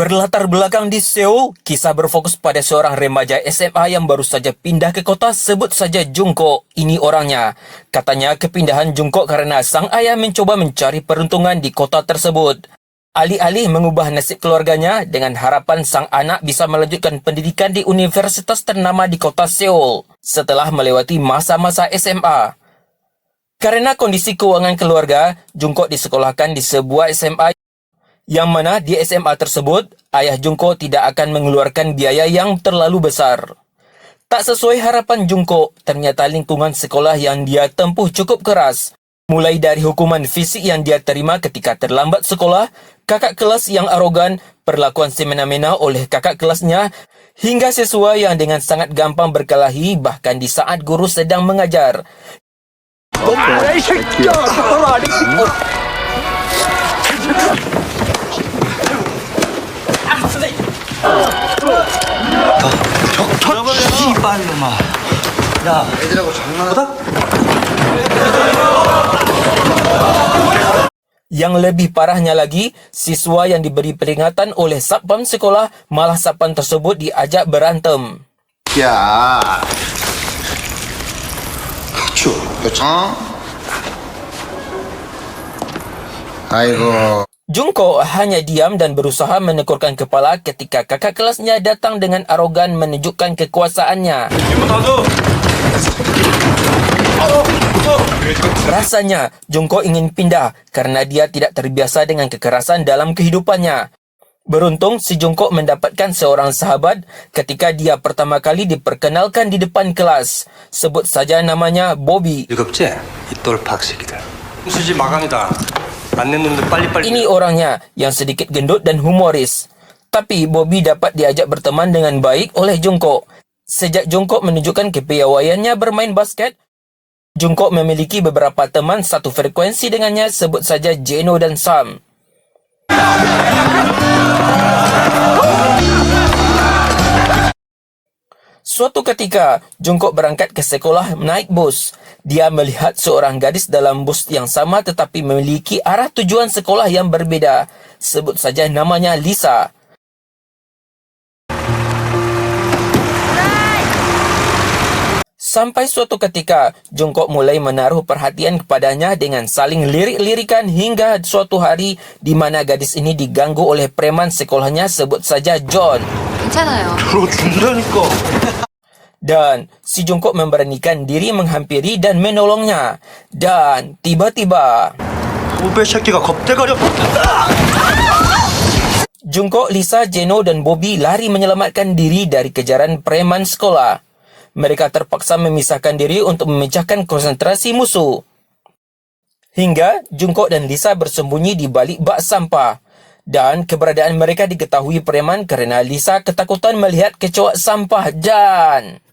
Berlatar belakang di Seoul, kisah berfokus pada seorang remaja SMA yang baru saja pindah ke kota, sebut saja Jungkook. Ini orangnya. Katanya kepindahan Jungkook karena sang ayah mencoba mencari peruntungan di kota tersebut. Alih-alih mengubah nasib keluarganya dengan harapan sang anak bisa melanjutkan pendidikan di universitas ternama di kota Seoul setelah melewati masa-masa SMA. Karena kondisi keuangan keluarga, Jungkook disekolahkan di sebuah SMA yang mana di SMA tersebut, ayah Jungkook tidak akan mengeluarkan biaya yang terlalu besar. Tak sesuai harapan Jungkook, ternyata lingkungan sekolah yang dia tempuh cukup keras. Mulai dari hukuman fisik yang dia terima ketika terlambat sekolah, kakak kelas yang arogan, perlakuan semena-mena oleh kakak kelasnya, hingga siswa yang dengan sangat gampang berkelahi bahkan di saat guru sedang mengajar. Yang lebih parahnya lagi, siswa yang diberi peringatan oleh satpam sekolah, malah satpam tersebut diajak berantem. 야, 그쵸, 그쵸. 아이고. Jungkook hanya diam dan berusaha menekurkan kepala ketika kakak kelasnya datang dengan arogan menunjukkan kekuasaannya. Rasanya, Jungkook ingin pindah karena dia tidak terbiasa dengan kekerasan dalam kehidupannya. Beruntung, si Jungkook mendapatkan seorang sahabat ketika dia pertama kali diperkenalkan di depan kelas. Sebut saja namanya Bobby. 즐겁지? 이 똘팍새끼들. 수지 마감이다. 안 냈는데 빨리빨리. Ini orangnya yang sedikit gendut dan humoris. Tapi Bobby dapat diajak berteman dengan baik oleh Jungkook. Sejak Jungkook menunjukkan kepiawaiannya bermain basket, Jungkook memiliki beberapa teman satu frekuensi dengannya, sebut saja Jeno dan Sam. Suatu ketika, Jungkook berangkat ke sekolah naik bus. Dia melihat seorang gadis dalam bus yang sama tetapi memiliki arah tujuan sekolah yang berbeda. Sebut saja namanya Lisa. Sampai suatu ketika, Jungkook mulai menaruh perhatian kepadanya dengan saling lirik-lirikan hingga suatu hari di mana gadis ini diganggu oleh preman sekolahnya, sebut saja John. 괜찮아요. 들어준다니까. Dan si Jungkook memberanikan diri menghampiri dan menolongnya. Dan tiba-tiba 오베 새끼가 겁대가려. Jungkook, Lisa, Jeno dan Bobby lari menyelamatkan diri dari kejaran preman sekolah. Mereka terpaksa memisahkan diri untuk memecahkan konsentrasi musuh. Hingga Jungkook dan Lisa bersembunyi di balik bak sampah. Dan keberadaan mereka diketahui preman kerana Lisa ketakutan melihat kecoak sampah dan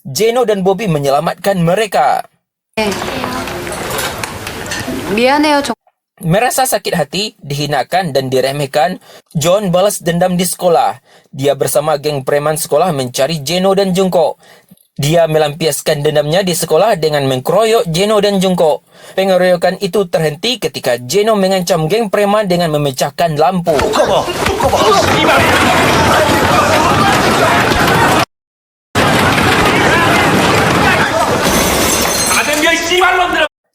Jeno dan Bobby menyelamatkan mereka. 미안해요. Merasa sakit hati, dihinakan dan diremehkan, John balas dendam di sekolah. Dia bersama geng preman sekolah mencari Jeno dan Jungkook. Dia melampiaskan dendamnya di sekolah dengan mengkeroyok Jeno dan Jungkook. Pengeroyokan itu terhenti ketika Jeno mengancam geng preman dengan memecahkan lampu.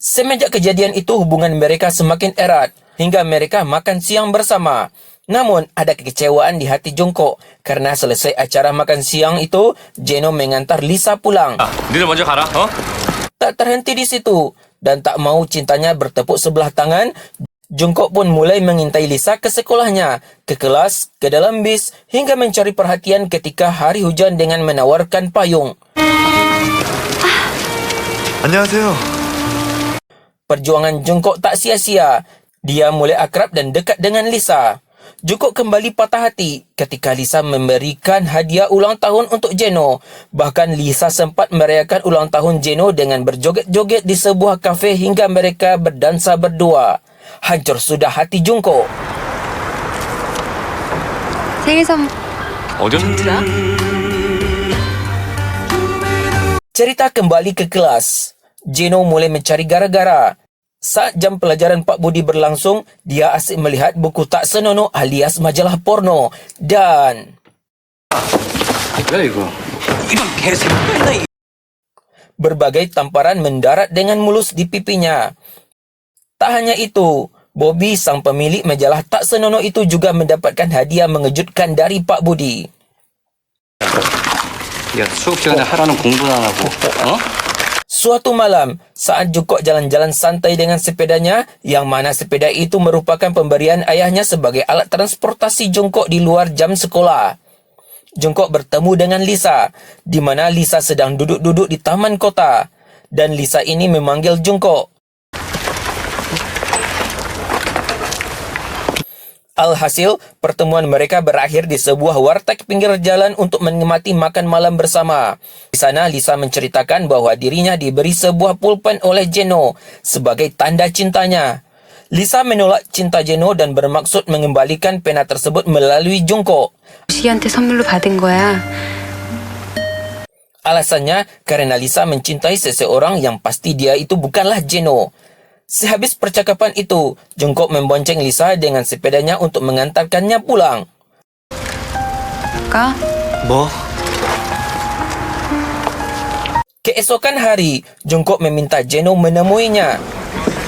Semenjak kejadian itu, hubungan mereka semakin erat hingga mereka makan siang bersama. Namun, ada kekecewaan di hati Jungkook karena selesai acara makan siang itu, Jeno mengantar Lisa pulang. 니들 먼저 가라. 어? Tak terhenti di situ dan tak mau cintanya bertepuk sebelah tangan, Jungkook pun mulai mengintai Lisa ke sekolahnya, ke kelas, ke dalam bis, hingga mencari perhatian ketika hari hujan dengan menawarkan payung. 안녕하세요. Perjuangan Jungkook tak sia-sia. Dia mulai akrab dan dekat dengan Lisa. Jungkook kembali patah hati ketika Lisa memberikan hadiah ulang tahun untuk Jeno. Bahkan Lisa sempat merayakan ulang tahun Jeno dengan berjoget-joget di sebuah kafe hingga mereka berdansa berdua. Hancur sudah hati Jungkook. 생일 선물. 어디였어? Cerita kembali ke kelas. Jeno mulai mencari gara-gara. Saat jam pelajaran Pak Budi berlangsung, dia asyik melihat buku tak senonoh alias majalah porno. Dan 왜 이거? 이런 개새끼 맨날 berbagai tamparan mendarat dengan mulus di pipinya. Tak hanya itu, Bobby, sang pemilik majalah tak senonoh itu juga mendapatkan hadiah mengejutkan dari Pak Budi. 야, 수업 시간에 하라는 공부는 안 하고, 어? Suatu malam, saat Jungkook jalan-jalan santai dengan sepedanya, yang mana sepeda itu merupakan pemberian ayahnya sebagai alat transportasi Jungkook di luar jam sekolah. Jungkook bertemu dengan Lisa, di mana Lisa sedang duduk-duduk di taman kota. Dan Lisa ini memanggil Jungkook. Alhasil, pertemuan mereka berakhir di sebuah warteg pinggir jalan untuk menikmati makan malam bersama. Di sana, Lisa menceritakan bahwa dirinya diberi sebuah pulpen oleh Jeno sebagai tanda cintanya. Lisa menolak cinta Jeno dan bermaksud mengembalikan pena tersebut melalui Jungkook. 씨한테 선물로 받은 거야. Alasannya karena Lisa mencintai seseorang yang pasti dia itu bukanlah Jeno. Sehabis percakapan itu, Jungkook membonceng Lisa dengan sepedanya untuk mengantarkannya pulang. 가? 뭐? Keesokan hari, Jungkook meminta Jeno menemuinya.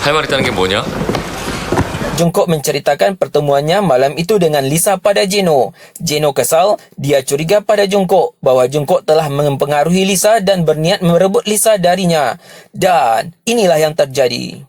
할 말 있다는 게 뭐냐? Jungkook menceritakan pertemuannya malam itu dengan Lisa pada Jeno. Jeno kesal, dia curiga pada Jungkook bahwa Jungkook telah mempengaruhi Lisa dan berniat merebut Lisa darinya. Dan inilah yang terjadi.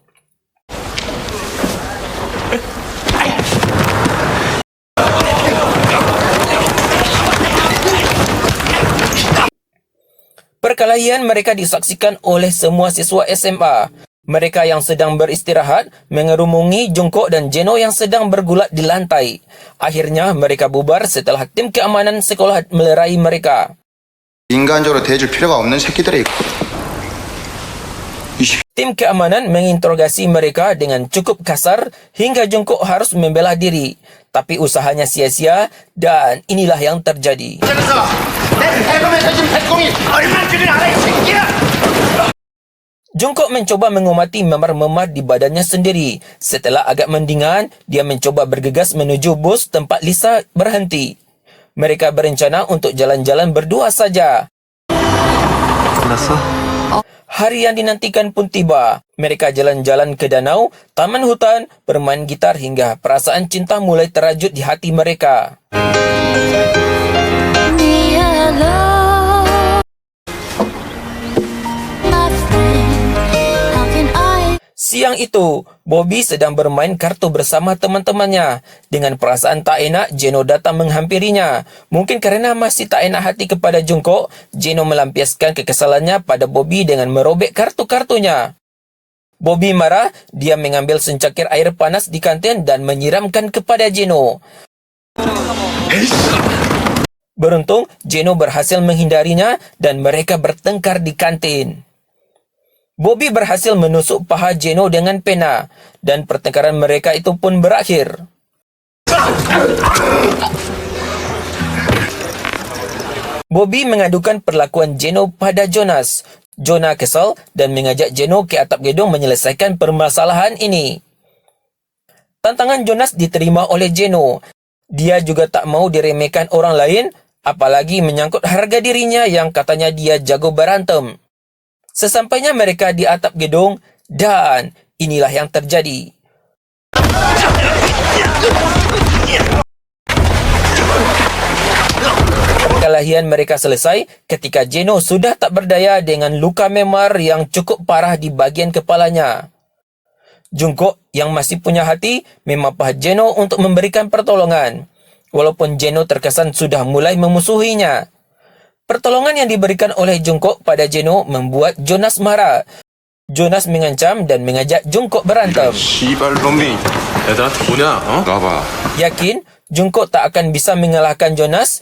Perkelahian mereka disaksikan oleh semua siswa SMA. Mereka yang sedang beristirahat mengerumungi Jungkook dan Jeno yang sedang bergulat di lantai. Akhirnya mereka bubar setelah tim keamanan sekolah melerai mereka. 인간적으로 대해줄 필요가 없는 새끼들이 Tim keamanan menginterogasi mereka dengan cukup kasar hingga Jungkook harus membela diri. Tapi usahanya sia-sia dan inilah yang terjadi. Jungkook mencoba mengumati memar-memar di badannya sendiri. Setelah agak mendingan, dia mencoba bergegas menuju bus tempat Lisa berhenti. Mereka berencana untuk jalan-jalan berdua saja. 끝났어? Hari yang dinantikan pun tiba. Mereka jalan-jalan ke danau, taman hutan, bermain gitar hingga perasaan cinta mulai terajut di hati mereka. Siang itu, Bobby sedang bermain kartu bersama teman-temannya. Dengan perasaan tak enak, Jeno datang menghampirinya. Mungkin karena masih tak enak hati kepada Jungkook, Jeno melampiaskan kekesalannya pada Bobby dengan merobek kartu-kartunya. Bobby marah, dia mengambil secangkir air panas di kantin dan menyiramkan kepada Jeno. Beruntung, Jeno berhasil menghindarinya dan mereka bertengkar di kantin. Bobby berhasil menusuk paha Jeno dengan pena dan pertengkaran mereka itu pun berakhir. Bobby mengadukan perlakuan Jeno pada Jonas. Jonah kesal dan mengajak Jeno ke atap gedung menyelesaikan permasalahan ini. Tantangan Jonas diterima oleh Jeno. Dia juga tak mau diremehkan orang lain, apalagi menyangkut harga dirinya yang katanya dia jago berantem. Sesampainya mereka di atap gedung, dan inilah yang terjadi. Perkelahian mereka selesai ketika Jeno sudah tak berdaya dengan luka memar yang cukup parah di bagian kepalanya. Jungkook yang masih punya hati memapah Jeno untuk memberikan pertolongan, walaupun Jeno terkesan sudah mulai memusuhinya. Pertolongan yang diberikan oleh Jungkook pada Jeno membuat Jonas marah. Jonas mengancam dan mengajak Jungkook berantem. 씨발 놈이 애들한테 뭐냐? 어? 나봐. Yakin Jungkook tak akan bisa mengalahkan Jonas,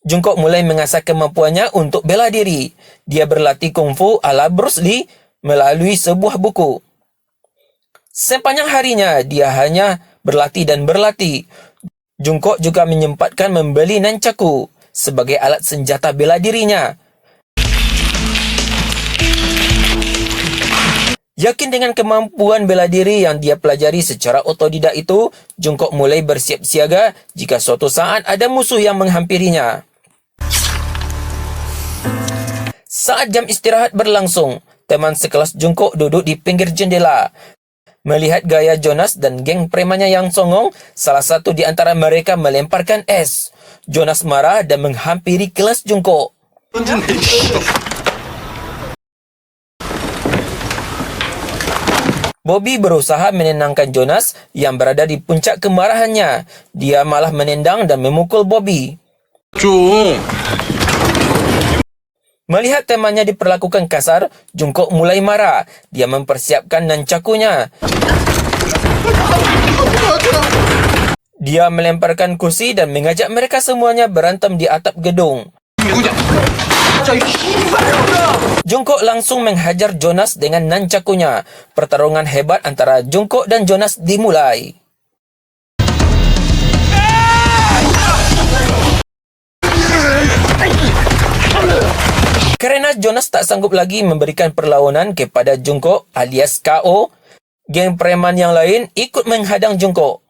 Jungkook mulai mengasah kemampuannya untuk bela diri. Dia berlatih kungfu ala Bruce Lee melalui sebuah buku. Sepanjang harinya, dia hanya berlatih dan berlatih. Jungkook juga menyempatkan membeli nunchaku sebagai alat senjata bela dirinya. Yakin dengan kemampuan bela diri yang dia pelajari secara otodidak itu, Jungkook mulai bersiap siaga jika suatu saat ada musuh yang menghampirinya. Saat jam istirahat berlangsung, teman sekelas Jungkook duduk di pinggir jendela. Melihat gaya Jonas dan geng premannya yang songong, salah satu di antara mereka melemparkan es. Jonas marah dan menghampiri kelas Jungkook. Bobby berusaha menenangkan Jonas yang berada di puncak kemarahannya. Dia malah menendang dan memukul Bobby. Melihat temannya diperlakukan kasar, Jungkook mulai marah. Dia mempersiapkan nunchakunya. Dia melemparkan kursi dan mengajak mereka semuanya berantem di atap gedung. Jungkook langsung menghajar Jonas dengan nunchakunya. Pertarungan hebat antara Jungkook dan Jonas dimulai. Karena Jonas tak sanggup lagi memberikan perlawanan kepada Jungkook alias KO, geng preman yang lain ikut menghadang Jungkook.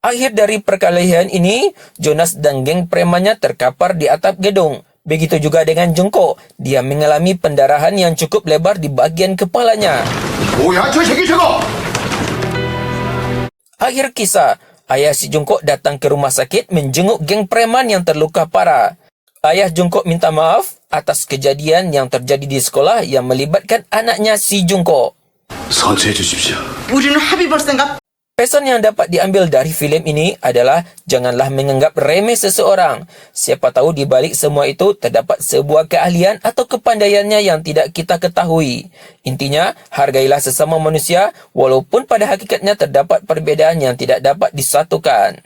Akhir dari perkelahian ini, Jonas dan geng premannya terkapar di atap gedung. Begitu juga dengan Jungkook, dia mengalami pendarahan yang cukup lebar di bagian kepalanya. Akhir kisah, ayah si Jungkook datang ke rumah sakit menjenguk geng preman yang terluka parah. Ayah Jungkook minta maaf atas kejadian yang terjadi di sekolah yang melibatkan anaknya si Jungkook. 우리는 합의 볼 생각. Pesan yang dapat diambil dari filem ini adalah janganlah menganggap remeh seseorang. Siapa tahu di balik semua itu terdapat sebuah keahlian atau kepandaiannya yang tidak kita ketahui. Intinya, hargailah sesama manusia walaupun pada hakikatnya terdapat perbezaan yang tidak dapat disatukan.